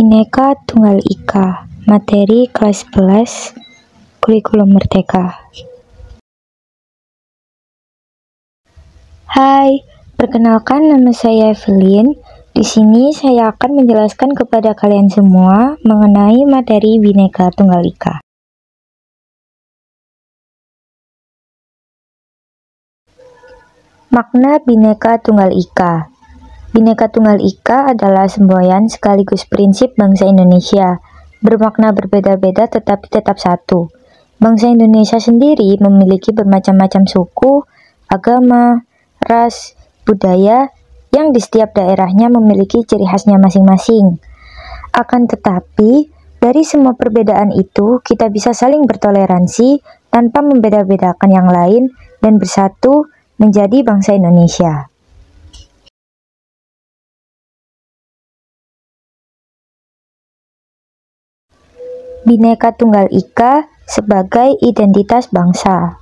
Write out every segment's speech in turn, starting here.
Bhinneka Tunggal Ika, materi kelas 11, kurikulum merdeka. Hai, perkenalkan nama saya Evelyn. Di sini saya akan menjelaskan kepada kalian semua mengenai materi Bhinneka Tunggal Ika. Makna Bhinneka Tunggal Ika. Bhinneka Tunggal Ika adalah semboyan sekaligus prinsip bangsa Indonesia, bermakna berbeda-beda tetapi tetap satu. Bangsa Indonesia sendiri memiliki bermacam-macam suku, agama, ras, budaya, yang di setiap daerahnya memiliki ciri khasnya masing-masing. Akan tetapi, dari semua perbedaan itu, kita bisa saling bertoleransi tanpa membeda-bedakan yang lain dan bersatu menjadi bangsa Indonesia. Bhinneka Tunggal Ika sebagai identitas bangsa.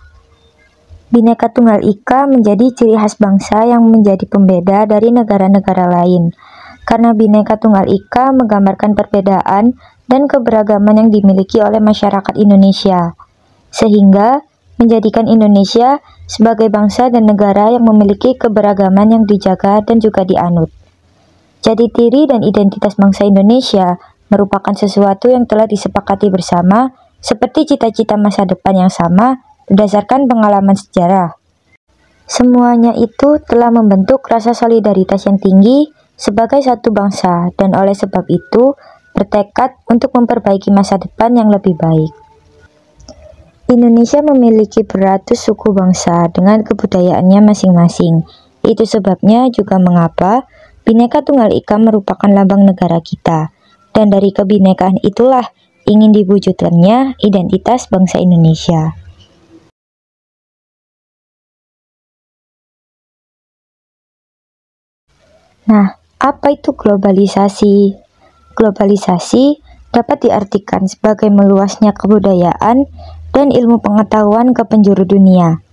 Bhinneka Tunggal Ika menjadi ciri khas bangsa yang menjadi pembeda dari negara-negara lain. Karena Bhinneka Tunggal Ika menggambarkan perbedaan dan keberagaman yang dimiliki oleh masyarakat Indonesia, sehingga menjadikan Indonesia sebagai bangsa dan negara yang memiliki keberagaman yang dijaga dan juga dianut. Jati diri dan identitas bangsa Indonesia merupakan sesuatu yang telah disepakati bersama, seperti cita-cita masa depan yang sama berdasarkan pengalaman sejarah. Semuanya itu telah membentuk rasa solidaritas yang tinggi sebagai satu bangsa, dan oleh sebab itu bertekad untuk memperbaiki masa depan yang lebih baik. Indonesia memiliki beratus suku bangsa dengan kebudayaannya masing-masing. Itu sebabnya juga mengapa Bhinneka Tunggal Ika merupakan lambang negara kita. Dan dari kebinekaan itulah ingin diwujudkannya identitas bangsa Indonesia. Nah, apa itu globalisasi? Globalisasi dapat diartikan sebagai meluasnya kebudayaan dan ilmu pengetahuan ke penjuru dunia.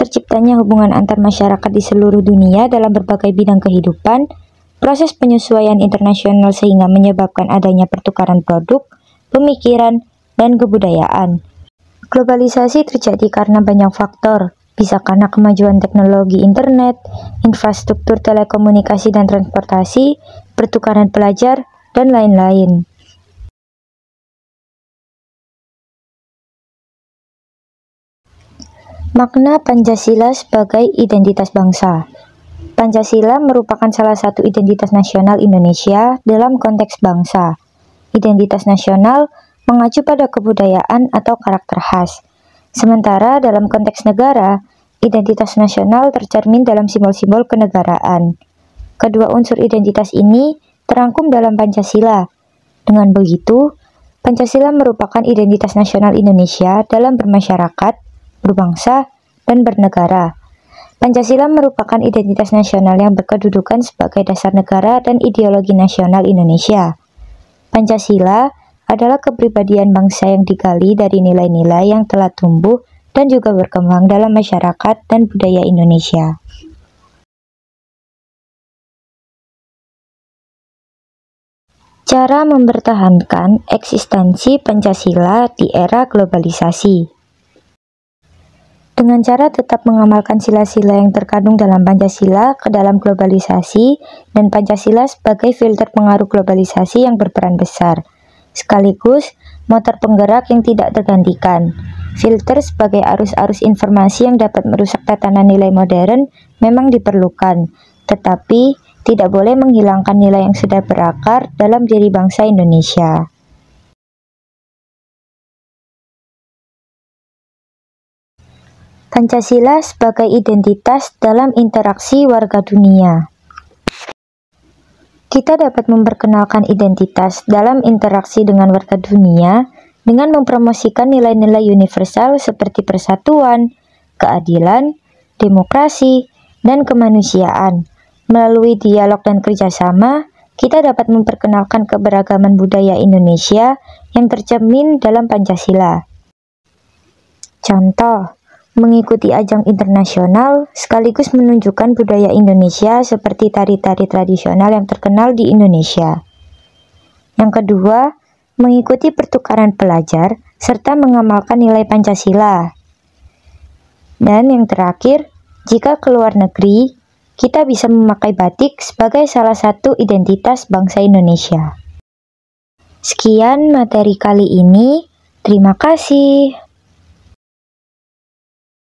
Terciptanya hubungan antar masyarakat di seluruh dunia dalam berbagai bidang kehidupan, proses penyesuaian internasional sehingga menyebabkan adanya pertukaran produk, pemikiran, dan kebudayaan. Globalisasi terjadi karena banyak faktor, bisa karena kemajuan teknologi internet, infrastruktur telekomunikasi dan transportasi, pertukaran pelajar, dan lain-lain. Makna Pancasila sebagai identitas bangsa. Pancasila merupakan salah satu identitas nasional Indonesia dalam konteks bangsa. Identitas nasional mengacu pada kebudayaan atau karakter khas. Sementara dalam konteks negara, identitas nasional tercermin dalam simbol-simbol kenegaraan. Kedua unsur identitas ini terangkum dalam Pancasila. Dengan begitu, Pancasila merupakan identitas nasional Indonesia dalam bermasyarakat, berbangsa, dan bernegara. Pancasila merupakan identitas nasional yang berkedudukan sebagai dasar negara dan ideologi nasional Indonesia. Pancasila adalah kepribadian bangsa yang digali dari nilai-nilai yang telah tumbuh dan juga berkembang dalam masyarakat dan budaya Indonesia. Cara mempertahankan eksistensi Pancasila di era globalisasi. Dengan cara tetap mengamalkan sila-sila yang terkandung dalam Pancasila ke dalam globalisasi, dan Pancasila sebagai filter pengaruh globalisasi yang berperan besar, sekaligus motor penggerak yang tidak tergantikan. Filter sebagai arus-arus informasi yang dapat merusak tatanan nilai modern memang diperlukan, tetapi tidak boleh menghilangkan nilai yang sudah berakar dalam diri bangsa Indonesia. Pancasila sebagai identitas dalam interaksi warga dunia. Kita dapat memperkenalkan identitas dalam interaksi dengan warga dunia dengan mempromosikan nilai-nilai universal seperti persatuan, keadilan, demokrasi, dan kemanusiaan. Melalui dialog dan kerjasama, kita dapat memperkenalkan keberagaman budaya Indonesia yang tercermin dalam Pancasila. Contoh, mengikuti ajang internasional sekaligus menunjukkan budaya Indonesia seperti tari-tari tradisional yang terkenal di Indonesia. Yang kedua, mengikuti pertukaran pelajar serta mengamalkan nilai Pancasila. Dan yang terakhir, jika ke luar negeri, kita bisa memakai batik sebagai salah satu identitas bangsa Indonesia. Sekian materi kali ini. Terima kasih.